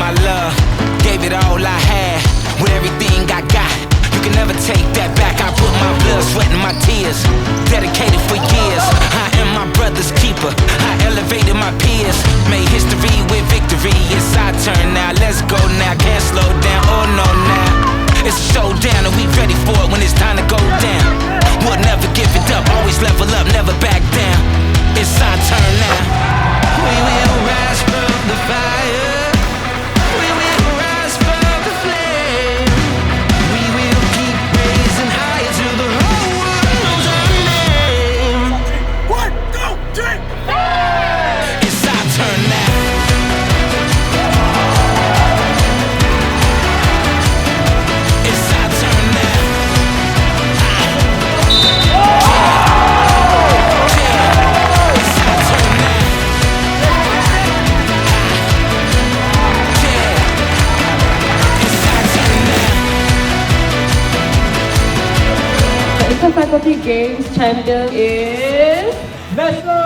my love. Gave it all I had, with everything I got. You can never take that back. I put my blood, sweat, and my tears, dedicated for years. I am my brother's keeper. I elevated my peers, made history with victory. It's our turn now. Let's go now. Can't slow down. Oh no now. It's a showdown and we ready for it when it's time to go down. We'll never give it up. Always level up. Never back down. It's our turn now. We will rise from the fire. We will rise from the flame. We will keep raising higher till the whole world knows our name. 1, 2, 3. It's our turn now. It's our turn now. It's our turn now. The Inter-Faculty Games champion is... National